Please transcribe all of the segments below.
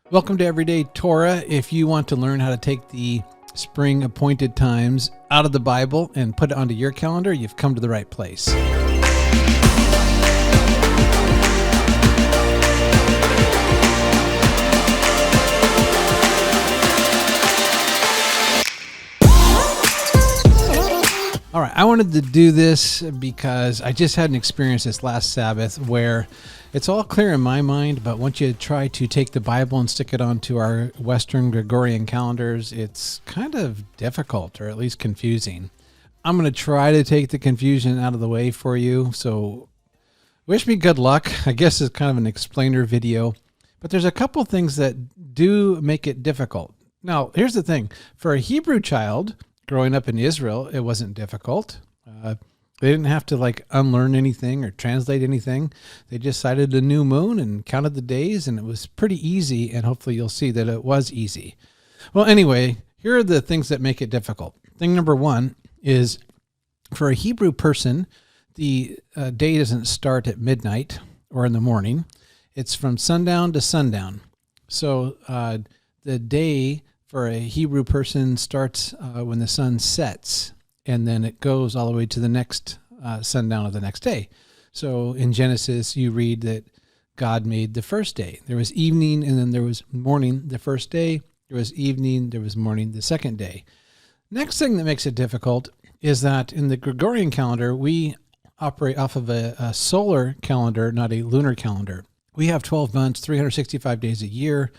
Welcome to Everyday Torah. If you want to learn how to take the spring appointed times out of the Bible and put it onto your calendar, you've come to the right place. All right, I wanted to do this because I just had an experience this last Sabbath where it's all clear in my mind, but once you try to take the Bible and stick it onto our Western Gregorian calendars, it's kind of difficult, or at least confusing. I'm going to try to take the confusion out of the way for you, so wish me good luck. I guess it's kind of an explainer video, but there's a couple things that do make it difficult. Now, here's the thing. For a Hebrew child growing up in Israel, it wasn't difficult. They didn't have to unlearn anything or translate anything. They just cited a new moon and counted the days, and it was pretty easy, and hopefully you'll see that it was easy. Well, anyway, here are the things that make it difficult. Thing number one is for a Hebrew person, the day doesn't start at midnight or in the morning. It's from sundown to sundown. So the day for a Hebrew person starts when the sun sets, and then it goes all the way to the next sundown of the next day. So in Genesis, you read that God made the first day. There was evening, and then there was morning the first day. There was evening, there was morning the second day. Next thing that makes it difficult is that in the Gregorian calendar, we operate off of a solar calendar, not a lunar calendar. We have 12 months, 365 days a year.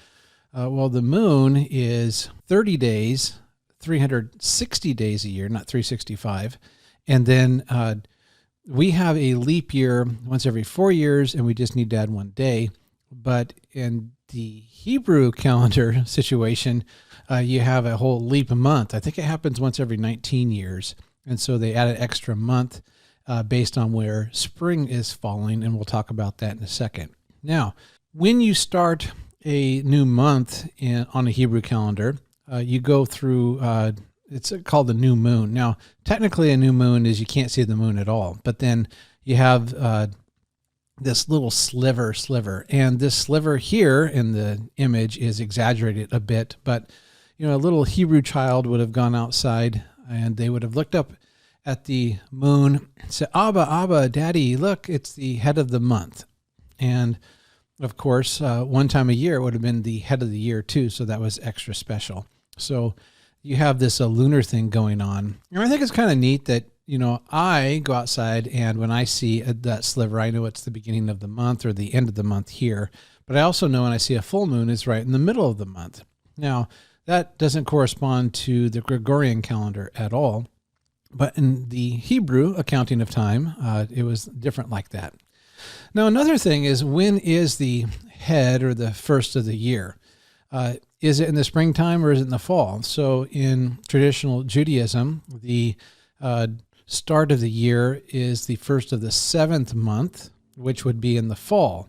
Well, the moon is 30 days, 360 days a year, not 365. And then we have a leap year once every 4 years, and we just need to add one day. But in the Hebrew calendar situation, you have a whole leap month. I think it happens once every 19 years. And so they add an extra month based on where spring is falling, and we'll talk about that in a second. Now, when you start a new month on a Hebrew calendar, you go through, it's called the new moon. Now, technically a new moon is you can't see the moon at all, but then you have this little sliver, and this sliver here in the image is exaggerated a bit, but a little Hebrew child would have gone outside and they would have looked up at the moon and said, Abba, Daddy, look, it's the head of the month. And of course, one time a year, it would have been the head of the year too, so that was extra special. So you have this lunar thing going on. And I think it's kind of neat that, I go outside, and when I see that sliver, I know it's the beginning of the month or the end of the month here. But I also know when I see a full moon, it's right in the middle of the month. Now, that doesn't correspond to the Gregorian calendar at all. But in the Hebrew accounting of time, it was different like that. Now, another thing is, when is the head or the first of the year? Is it in the springtime or is it in the fall? So in traditional Judaism, the start of the year is the first of the 7th month, which would be in the fall.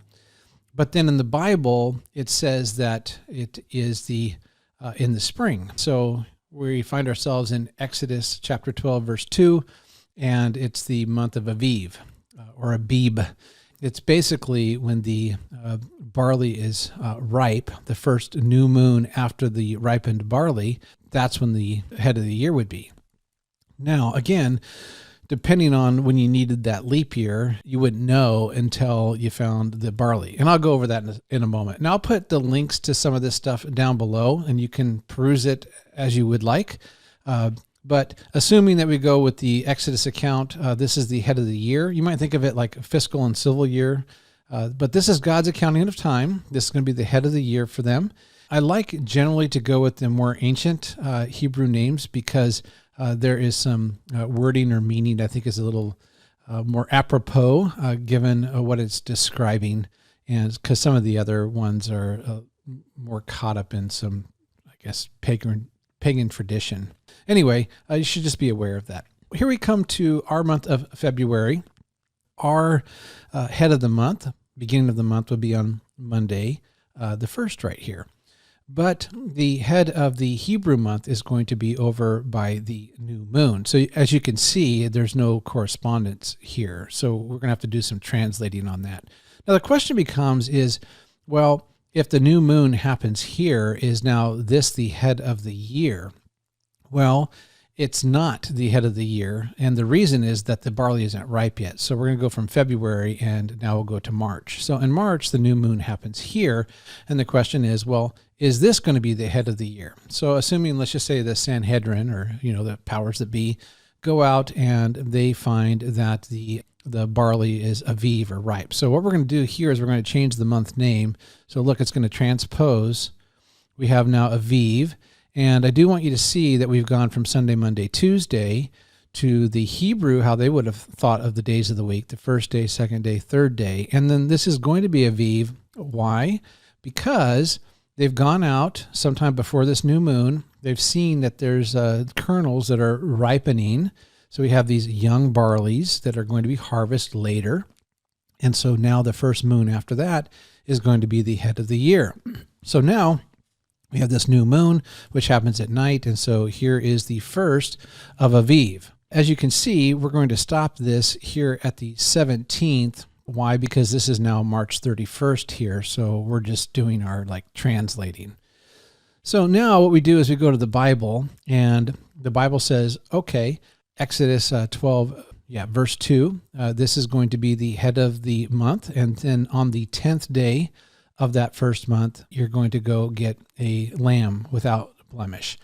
But then in the Bible, it says that it is in the spring. So we find ourselves in Exodus chapter 12, verse 2, and it's the month of Aviv, or Abib. It's basically when the barley is ripe, the first new moon after the ripened barley. That's when the head of the year would be. Now, again, depending on when you needed that leap year, you wouldn't know until you found the barley. And I'll go over that in a moment. And I'll put the links to some of this stuff down below, and you can peruse it as you would like. But assuming that we go with the Exodus account, this is the head of the year. You might think of it like a fiscal and civil year, but this is God's accounting of time. This is going to be the head of the year for them. I like generally to go with the more ancient Hebrew names because there is some wording or meaning I think is a little more apropos given what it's describing, and because some of the other ones are more caught up in some, I guess, pagan tradition. Anyway, you should just be aware of that. Here we come to our month of February. Our head of the month, beginning of the month, would be on Monday, the 1st right here. But the head of the Hebrew month is going to be over by the new moon. So as you can see, there's no correspondence here. So we're going to have to do some translating on that. Now the question becomes is, well, if the new moon happens here, is now this the head of the year? Well, it's not the head of the year, and the reason is that the barley isn't ripe yet. So we're going to go from February, and now we'll go to March. So in March, the new moon happens here, and the question is, well, is this going to be the head of the year? So assuming, let's just say the Sanhedrin, or the powers that be, go out and they find that the barley is aviv, or ripe. So what we're going to do here is we're going to change the month name. So look, it's going to transpose. We have now aviv. And I do want you to see that we've gone from Sunday, Monday, Tuesday to the Hebrew, how they would have thought of the days of the week, the first day, second day, third day. And then this is going to be Aviv. Why? Because they've gone out sometime before this new moon. They've seen that there's kernels that are ripening. So we have these young barleys that are going to be harvested later. And so now the first moon after that is going to be the head of the year. So now we have this new moon, which happens at night, and so here is the first of Aviv. As you can see, we're going to stop this here at the 17th. Why? Because this is now March 31st here, so we're just doing our translating. So now what we do is we go to the Bible, and the Bible says, okay, Exodus 12, verse 2, this is going to be the head of the month, and then on the 10th day of that first month, you're going to go get a lamb without blemish.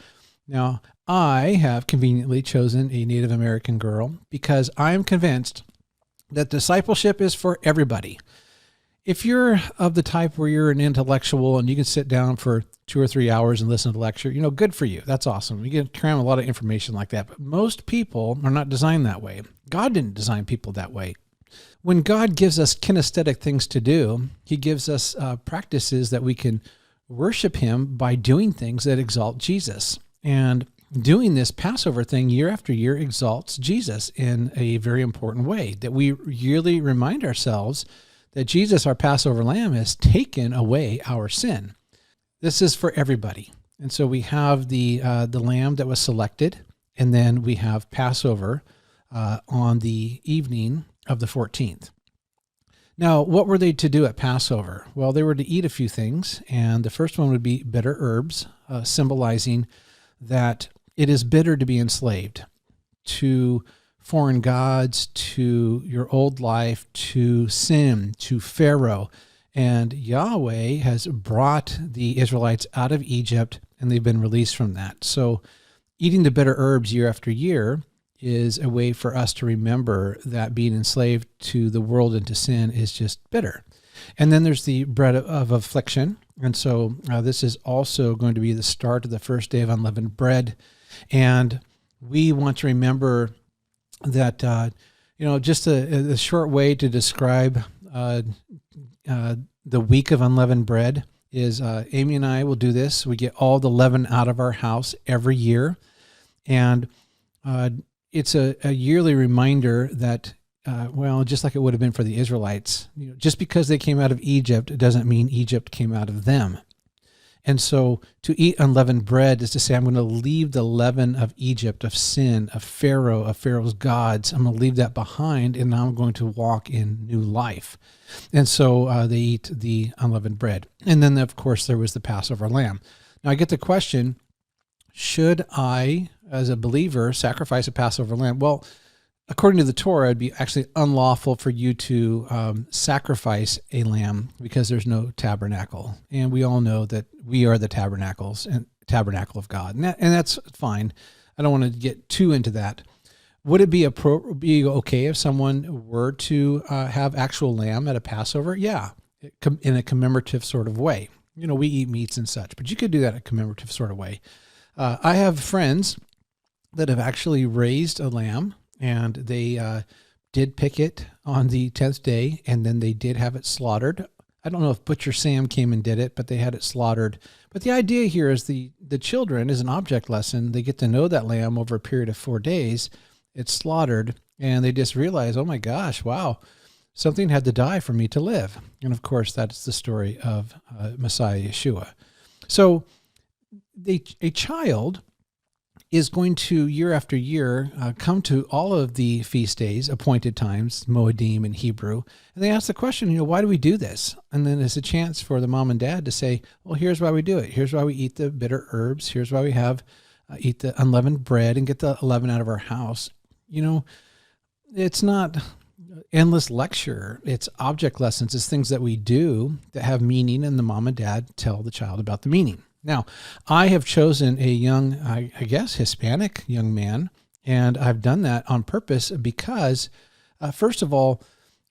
Now, I have conveniently chosen a Native American girl because I am convinced that discipleship is for everybody. If you're of the type where you're an intellectual and you can sit down for 2 or 3 hours and listen to the lecture, good for you. That's awesome. You can cram a lot of information like that. But most people are not designed that way. God didn't design people that way. When God gives us kinesthetic things to do, he gives us practices that we can worship him by doing things that exalt Jesus. And doing this Passover thing year after year exalts Jesus in a very important way, that we yearly remind ourselves that Jesus, our Passover lamb, has taken away our sin. This is for everybody. And so we have the lamb that was selected, and then we have Passover on the evening of the 14th. Now, what were they to do at Passover? Well, they were to eat a few things, and the first one would be bitter herbs, symbolizing that it is bitter to be enslaved to foreign gods, to your old life, to sin, to Pharaoh. And Yahweh has brought the Israelites out of Egypt, and they've been released from that. So eating the bitter herbs year after year is a way for us to remember that being enslaved to the world and to sin is just bitter. And then there's the bread of affliction. And so this is also going to be the start of the first day of unleavened bread. And we want to remember that, just a short way to describe the week of unleavened bread is Amy and I will do this. We get all the leaven out of our house every year. And it's a yearly reminder that, just like it would have been for the Israelites, just because they came out of Egypt doesn't mean Egypt came out of them. And so to eat unleavened bread is to say, I'm going to leave the leaven of Egypt, of sin, of Pharaoh's gods. I'm going to leave that behind, and now I'm going to walk in new life. And so they eat the unleavened bread. And then, of course, there was the Passover lamb. Now I get the question, should I, as a believer, sacrifice a Passover lamb? Well, according to the Torah, it'd be actually unlawful for you to sacrifice a lamb because there's no tabernacle. And we all know that we are the tabernacle of God. And that's fine. I don't want to get too into that. Would it be okay if someone were to have actual lamb at a Passover? Yeah, in a commemorative sort of way. We eat meats and such, but you could do that in a commemorative sort of way. I have friends that have actually raised a lamb, and they did pick it on the 10th day, and then they did have it slaughtered. I don't know if Butcher Sam came and did it, but they had it slaughtered. But the idea here is the children, is an object lesson. They get to know that lamb over a period of 4 days. It's slaughtered, and they just realize, oh my gosh, wow, something had to die for me to live. And of course, that's the story of Messiah Yeshua. So a child is going to, year after year, come to all of the feast days, appointed times, Moedim in Hebrew, and they ask the question, why do we do this? And then there's a chance for the mom and dad to say, well, here's why we do it. Here's why we eat the bitter herbs. Here's why we eat the unleavened bread and get the leaven out of our house. It's not endless lecture. It's object lessons. It's things that we do that have meaning, and the mom and dad tell the child about the meaning. Now, I have chosen a young, I guess, Hispanic young man, and I've done that on purpose because, first of all,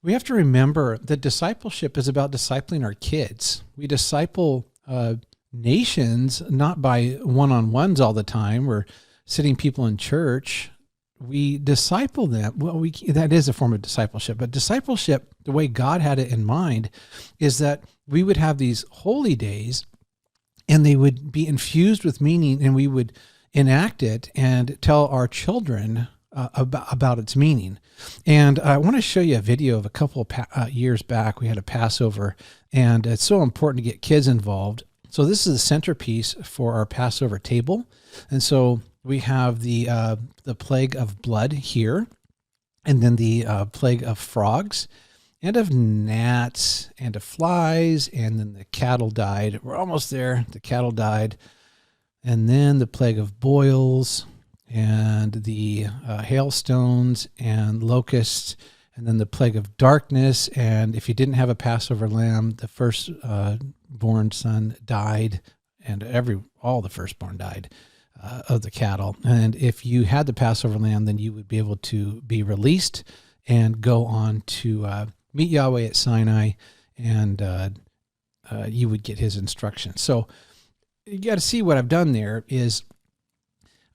we have to remember that discipleship is about discipling our kids. We disciple nations not by one-on-ones all the time or sitting people in church. We disciple them. Well, that is a form of discipleship, but discipleship, the way God had it in mind, is that we would have these holy days and they would be infused with meaning, and we would enact it and tell our children about its meaning. And I want to show you a video of a couple of years back. We had a Passover, and it's so important to get kids involved. So this is the centerpiece for our Passover table. And so we have the plague of blood here, and then the plague of frogs, and of gnats, and of flies, and then the cattle died. We're almost there. The cattle died. And then the plague of boils, and the hailstones, and locusts, and then the plague of darkness. And if you didn't have a Passover lamb, the firstborn son died, and all the firstborn died of the cattle. And if you had the Passover lamb, then you would be able to be released and go on to meet Yahweh at Sinai, and you would get his instructions. So you got to see what I've done there is,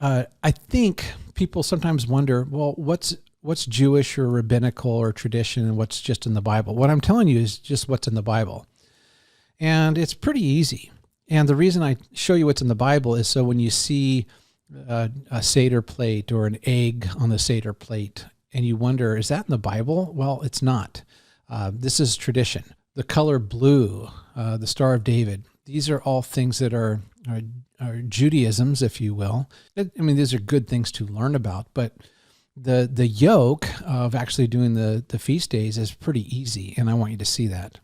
I think people sometimes wonder, well, what's Jewish or rabbinical or tradition and what's just in the Bible? What I'm telling you is just what's in the Bible. And it's pretty easy. And the reason I show you what's in the Bible is so when you see a Seder plate or an egg on the Seder plate and you wonder, is that in the Bible? Well, it's not. This is tradition. The color blue, the Star of David, these are all things that are Judaisms, if you will. I mean, these are good things to learn about, but the yoke of actually doing the feast days is pretty easy, and I want you to see that.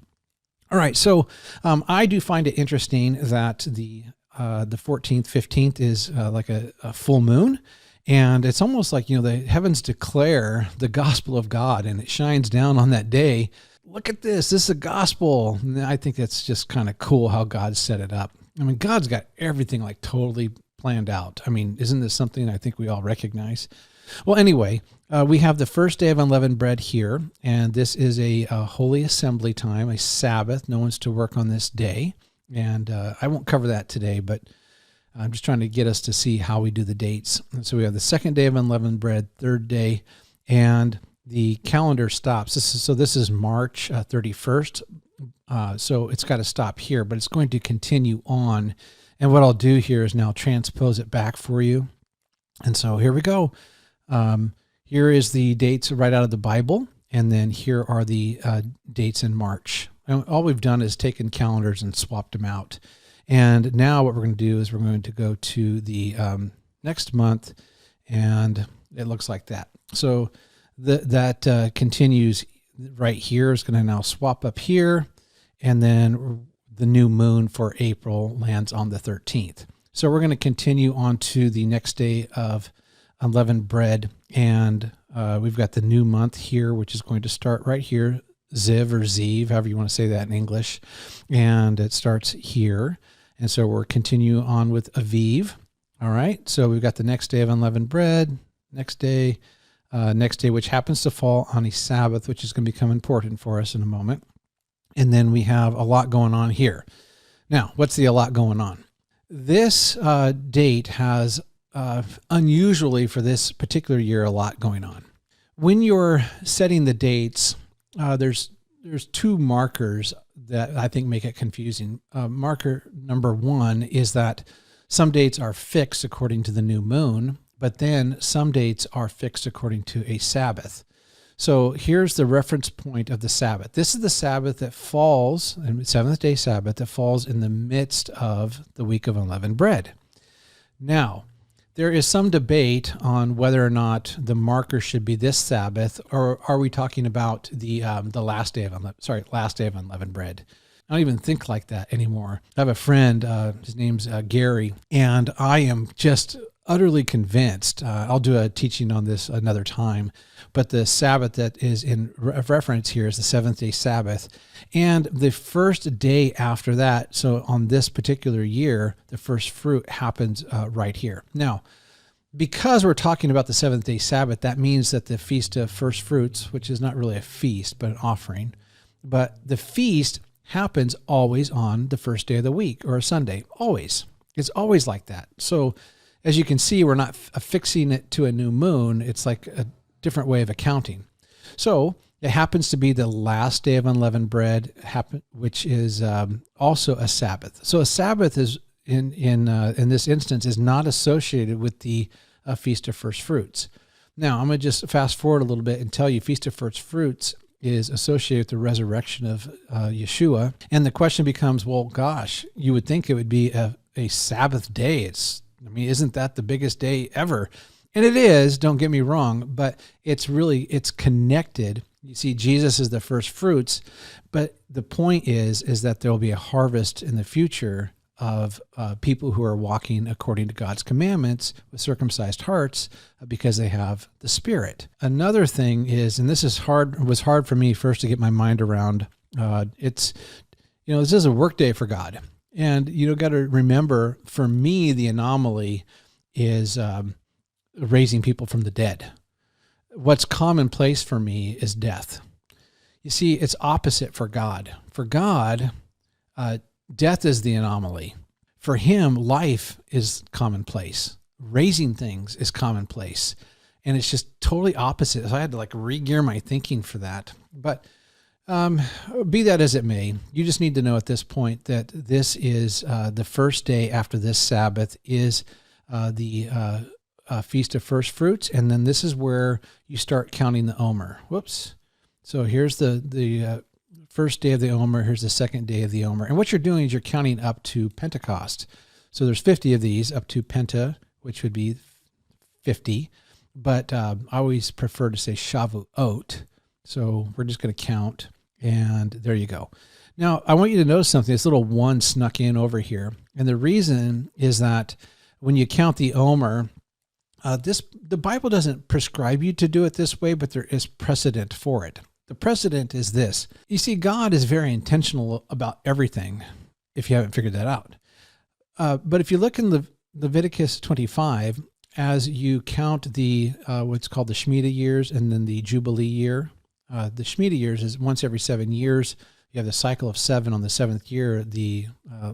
All right, so I do find it interesting that the 14th, 15th is like a full moon, and it's almost like, the heavens declare the gospel of God, and it shines down on that day. Look at this. This is a gospel. And I think that's just kind of cool how God set it up. I mean, God's got everything like totally planned out. I mean, isn't this something I think we all recognize? Well, anyway, we have the first day of unleavened bread here, and this is a holy assembly time, a Sabbath. No one's to work on this day, and I won't cover that today, but I'm just trying to get us to see how we do the dates. And so we have the second day of unleavened bread, third day, and the calendar stops. This is March 31st, so it's got to stop here, but it's going to continue on. And what I'll do here is now transpose it back for you. And so here we go. Here is the dates right out of the Bible, and then here are the dates in March. And all we've done is taken calendars and swapped them out. And now what we're going to do is we're going to go to the next month, and it looks like that. So that continues right here. Is going to now swap up here, and then the new moon for April lands on the 13th. So we're going to continue on to the next day of unleavened bread, and we've got the new month here, which is going to start right here, Ziv or Ziv, however you want to say that in English, and it starts here. And so we're continue on with Aviv. All right, so we've got the next day of unleavened bread, next day, which happens to fall on a Sabbath, which is going to become important for us in a moment. And then we have a lot going on here. Now, what's the a lot going on? This date has, unusually for this particular year, a lot going on. When you're setting the dates, there's two markers that I think make it confusing. Marker number one is that some dates are fixed according to the new moon, but then some dates are fixed according to a Sabbath. So here's the reference point of the Sabbath. This is the Sabbath that falls, the seventh day Sabbath, that falls in the midst of the week of unleavened bread. Now, There is some debate on whether or not the marker should be this Sabbath, or are we talking about the last day of unleavened bread? I don't even think like that anymore. I have a friend, his name's Gary, and I am just utterly convinced. I'll do a teaching on this another time, but the Sabbath that is in reference here is the seventh-day Sabbath, and the first day after that, so on this particular year, the first fruit happens right here. Now, because we're talking about the seventh-day Sabbath, that means that the Feast of First Fruits, which is not really a feast, but an offering, but the feast happens always on the first day of the week, or a Sunday, always. It's always like that. So as you can see, we're not affixing it to a new moon. It's like a different way of accounting. So it happens to be the last day of unleavened bread, which is also a Sabbath. So a Sabbath is in this instance is not associated with the Feast of First Fruits. Now I'm going to just fast forward a little bit and tell you Feast of First Fruits is associated with the resurrection of Yeshua. And the question becomes, well, gosh, you would think it would be a Sabbath day. Isn't that the biggest day ever? And it is, don't get me wrong, but it's connected. You see, Jesus is the first fruits, but the point is that there will be a harvest in the future of people who are walking according to God's commandments with circumcised hearts because they have the Spirit. Another thing is, and this was hard for me first to get my mind around, this is a work day for God. And got to remember, for me, the anomaly is raising people from the dead. What's commonplace for me is death. You see, it's opposite for God. For God, death is the anomaly. For him, life is commonplace. Raising things is commonplace. And it's just totally opposite. So I had to re-gear my thinking for that. But be that as it may, you just need to know at this point that this is the first day after this Sabbath is the Feast of First Fruits, and then this is where you start counting the Omer. Whoops. So here's the first day of the Omer, here's the second day of the Omer. And what you're doing is you're counting up to Pentecost. So there's 50 of these up to Penta, which would be 50. But I always prefer to say Shavuot. So we're just going to count, and there you go. Now, I want you to notice something. This little one snuck in over here. And the reason is that when you count the Omer, the Bible doesn't prescribe you to do it this way, but there is precedent for it. The precedent is this. You see, God is very intentional about everything, if you haven't figured that out. But if you look in Leviticus 25, as you count the what's called the Shemitah years and then the Jubilee year, the Shemitah years is once every 7 years. You have the cycle of 7. On the 7th year, the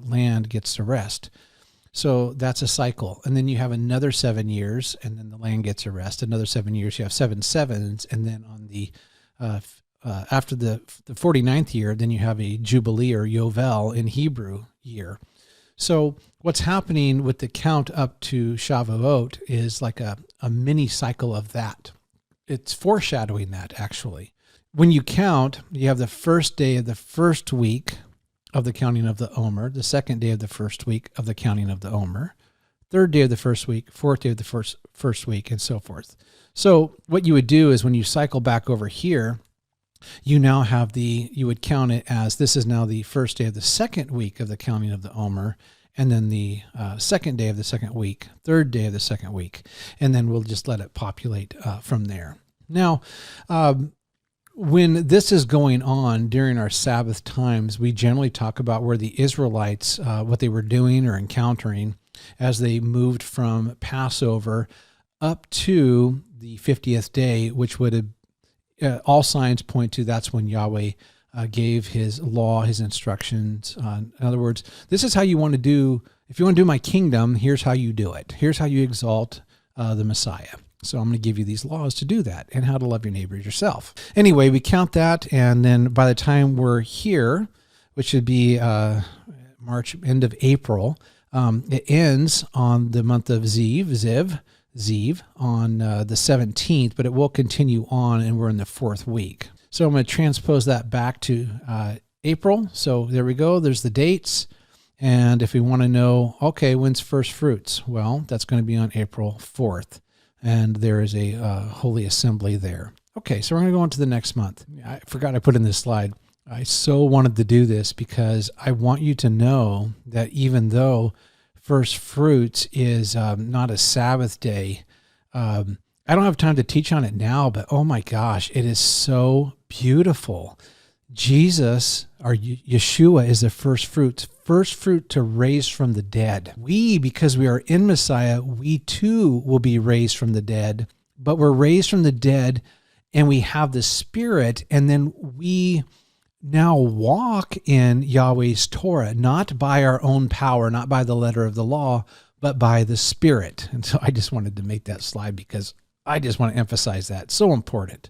land gets to rest. So that's a cycle. And then you have another 7 years, and then the land gets a rest. Another 7 years, you have 7 sevens. And then on the after the 49th year, then you have a Jubilee or Yovel in Hebrew year. So what's happening with the count up to Shavuot is like a mini cycle of that. It's foreshadowing that, actually. When you count, you have the first day of the first week of the counting of the Omer, the second day of the first week of the counting of the Omer, third day of the first week, fourth day of the first week, and so forth. So what you would do is when you cycle back over here, you now have you would count it as this is now the first day of the second week of the counting of the Omer, and then the second day of the second week, third day of the second week, and then we'll just let it populate from there. Now, when this is going on during our Sabbath times, we generally talk about where the Israelites, what they were doing or encountering as they moved from Passover up to the 50th day, which would have, all signs point to that's when Yahweh gave his law, his instructions. In other words, this is how you want to do, if you want to do my kingdom, here's how you do it. Here's how you exalt the Messiah. So I'm going to give you these laws to do that and how to love your neighbor as yourself. Anyway, we count that, and then by the time we're here, which should be March, end of April, it ends on the month of Ziv, on the 17th, but it will continue on, and we're in the 4th week. So I'm going to transpose that back to April. So there we go. There's the dates. And if we want to know, okay, when's First Fruits? Well, that's going to be on April 4th. And there is a Holy Assembly there. Okay, so we're going to go on to the next month. I forgot I put in this slide. I so wanted to do this because I want you to know that even though First Fruits is not a Sabbath day, I don't have time to teach on it now, but oh my gosh, it is so beautiful. Jesus, or Yeshua, is the first fruit to raise from the dead. We, because we are in Messiah, we too will be raised from the dead, but we're raised from the dead and we have the Spirit, and then we now walk in Yahweh's Torah, not by our own power, not by the letter of the law, but by the Spirit. And so I just wanted to make that slide because I just want to emphasize that. It's so important.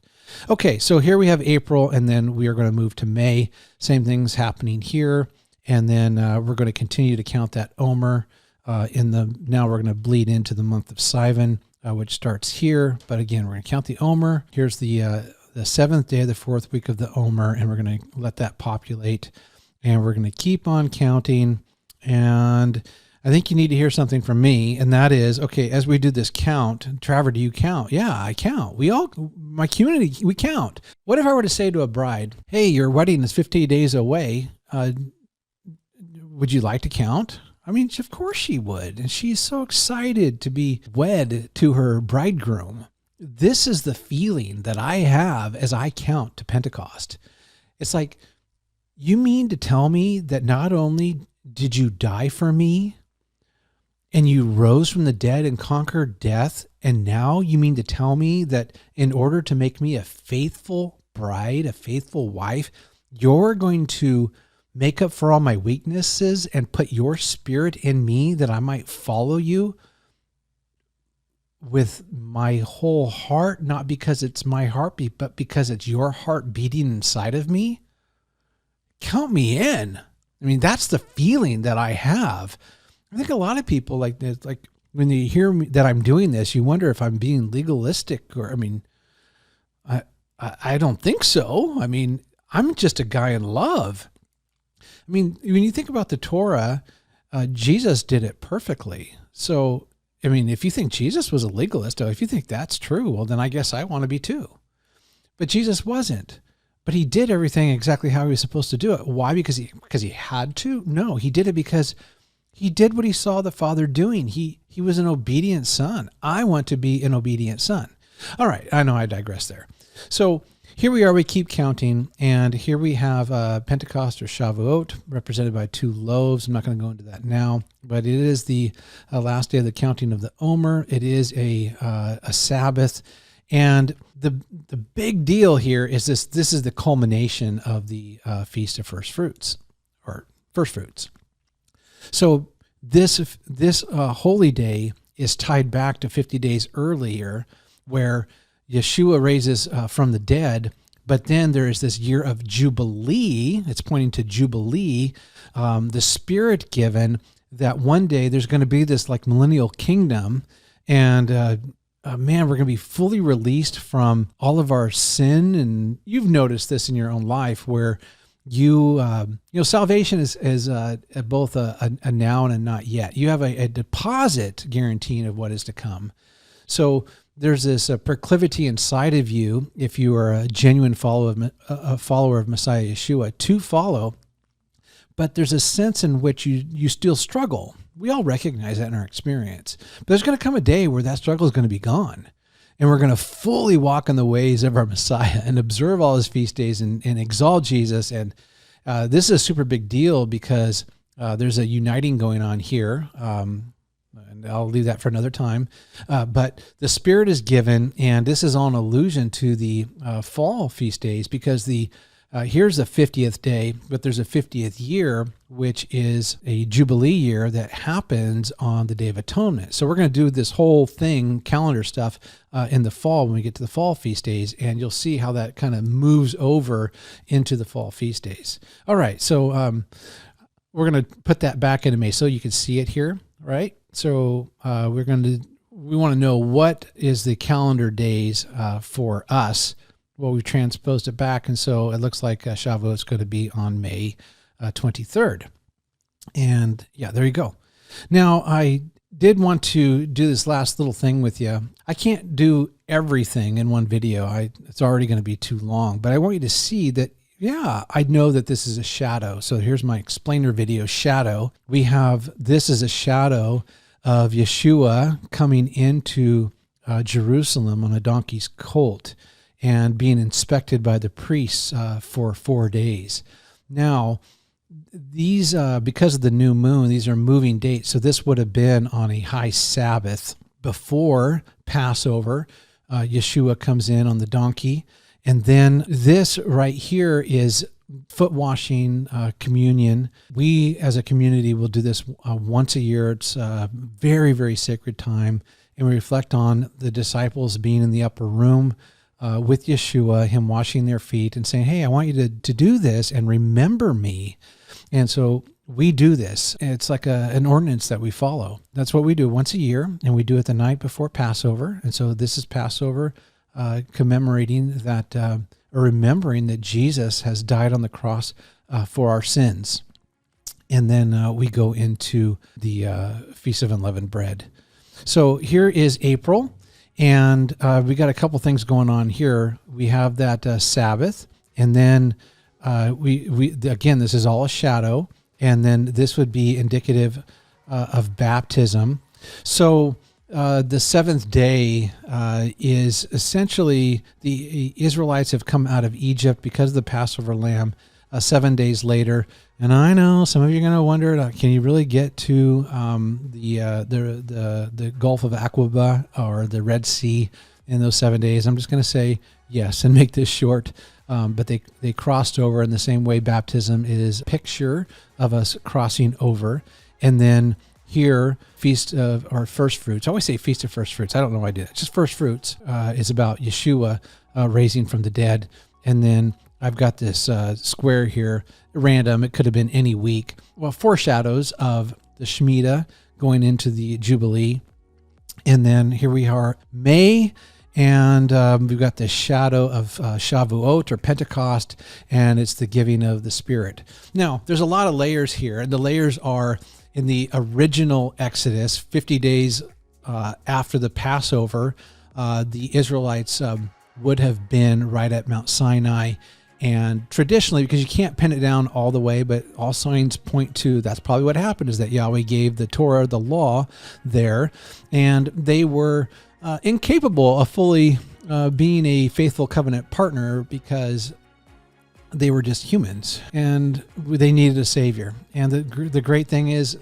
Okay, so here we have April, and then we are going to move to May. Same thing's happening here, and then we're going to continue to count that Omer. Now we're going to bleed into the month of Sivan, which starts here. But again, we're going to count the Omer. Here's the seventh day of the fourth week of the Omer, and we're going to let that populate, and we're going to keep on counting. And I think you need to hear something from me, and that is, okay, as we do this count, Trevor, do you count? Yeah, I count. My community, we count. What if I were to say to a bride, hey, your wedding is 50 days away. Would you like to count? I mean, of course she would. And she's so excited to be wed to her bridegroom. This is the feeling that I have as I count to Pentecost. It's like, you mean to tell me that not only did you die for me, and you rose from the dead and conquered death, and now you mean to tell me that in order to make me a faithful bride, a faithful wife, you're going to make up for all my weaknesses and put your Spirit in me that I might follow you with my whole heart, not because it's my heartbeat, but because it's your heart beating inside of me? Count me in. I mean, that's the feeling that I have. I think a lot of people like this, like when you hear me, that I'm doing this, you wonder if I'm being legalistic, or, I mean, I don't think so. I mean, I'm just a guy in love. I mean, when you think about the Torah, Jesus did it perfectly. So, I mean, if you think Jesus was a legalist, or if you think that's true, well, then I guess I want to be too. But Jesus wasn't. But he did everything exactly how he was supposed to do it. Why? Because he had to? No, he did it because he did what he saw the Father doing. He was an obedient son. I want to be an obedient son. All right, I know I digress there. So here we are, we keep counting, and here we have Pentecost or Shavuot, represented by 2 loaves. I'm not going to go into that now, but it is the last day of the counting of the Omer. It is a Sabbath, and the big deal here is this is the culmination of the Feast of Firstfruits, or Firstfruits. So this holy day is tied back to 50 days earlier, where Yeshua raises from the dead, but then there is this year of Jubilee. It's pointing to Jubilee, the Spirit given, that one day there's going to be this like millennial kingdom, and man, we're going to be fully released from all of our sin. And you've noticed this in your own life, where salvation is both a now and a not yet. You have a deposit guaranteeing of what is to come. So there's this proclivity inside of you, if you are a genuine follower of Messiah Yeshua, to follow. But there's a sense in which you still struggle. We all recognize that in our experience. But there's going to come a day where that struggle is going to be gone. And we're going to fully walk in the ways of our Messiah and observe all his feast days and exalt Jesus. And this is a super big deal because there's a uniting going on here. And I'll leave that for another time. But the Spirit is given, and this is all an allusion to the fall feast days, because here's the 50th day, but there's a 50th year, which is a Jubilee year that happens on the Day of Atonement. So we're going to do this whole thing, calendar stuff, in the fall when we get to the fall feast days, and you'll see how that kind of moves over into the fall feast days. All right, so we're going to put that back into May so you can see it here, right? So we want to know what is the calendar days for us. Well, we transposed it back, and so it looks like Shavuot is going to be on May 23rd. And yeah, there you go. Now, I did want to do this last little thing with you. I can't do everything in one video. It's already going to be too long, but I want you to see that, yeah, I know that this is a shadow. So here's my explainer video, shadow. We have, this is a shadow of Yeshua coming into Jerusalem on a donkey's colt and being inspected by the priests for 4 days. Now, these, because of the new moon, these are moving dates. So this would have been on a high Sabbath before Passover. Yeshua comes in on the donkey. And then this right here is foot washing, communion. We as a community will do this once a year. It's a very, very sacred time. And we reflect on the disciples being in the upper room with Yeshua, him washing their feet and saying, hey, I want you to do this and remember me. And so we do this. It's like an ordinance that we follow. That's what we do once a year, and we do it the night before Passover. And so this is Passover, commemorating that, or remembering that Jesus has died on the cross for our sins. And then we go into the Feast of Unleavened Bread. So here is April, and we got a couple things going on here. We have that Sabbath, and then we again, this is all a shadow, and then this would be indicative of baptism. So the seventh day is essentially the Israelites have come out of Egypt because of the Passover lamb 7 days later. And I know some of you are going to wonder, can you really get to the Gulf of Aqaba or the Red Sea in those 7 days? I'm just going to say yes and make this short. But they crossed over in the same way baptism is a picture of us crossing over. And then here, Feast of, or Firstfruits. I always say Feast of Firstfruits. I don't know why I did it. Just Firstfruits is about Yeshua raising from the dead. And then I've got this square here, random. It could have been any week. Well, foreshadows of the Shemitah going into the Jubilee. And then here we are, May. And we've got the shadow of Shavuot or Pentecost, and it's the giving of the Spirit. Now, there's a lot of layers here, and the layers are in the original Exodus, 50 days after the Passover, the Israelites would have been right at Mount Sinai. And traditionally, because you can't pin it down all the way, but all signs point to that's probably what happened, is that Yahweh gave the Torah, the law there, and they were incapable of fully being a faithful covenant partner because they were just humans and they needed a savior. And the great thing is,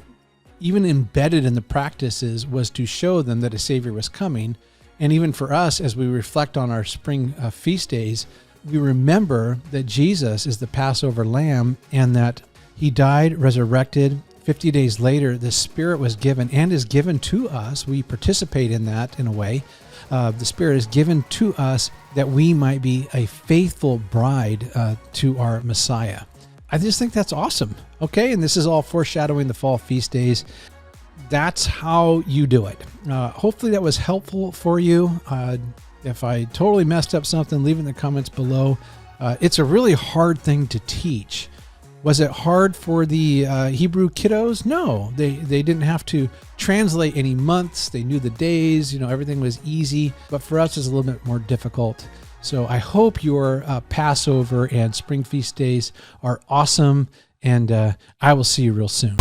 even embedded in the practices was to show them that a savior was coming. And even for us, as we reflect on our spring feast days, we remember that Jesus is the Passover lamb and that he died, resurrected. 50 days later, the Spirit was given and is given to us. We participate in that in a way. The Spirit is given to us that we might be a faithful bride to our Messiah. I just think that's awesome. Okay, and this is all foreshadowing the fall feast days. That's how you do it. Hopefully that was helpful for you. If I totally messed up something, leave it in the comments below. It's a really hard thing to teach. Was it hard for the Hebrew kiddos? No, they didn't have to translate any months. They knew the days, everything was easy. But for us, it's a little bit more difficult. So I hope your Passover and spring feast days are awesome. And I will see you real soon.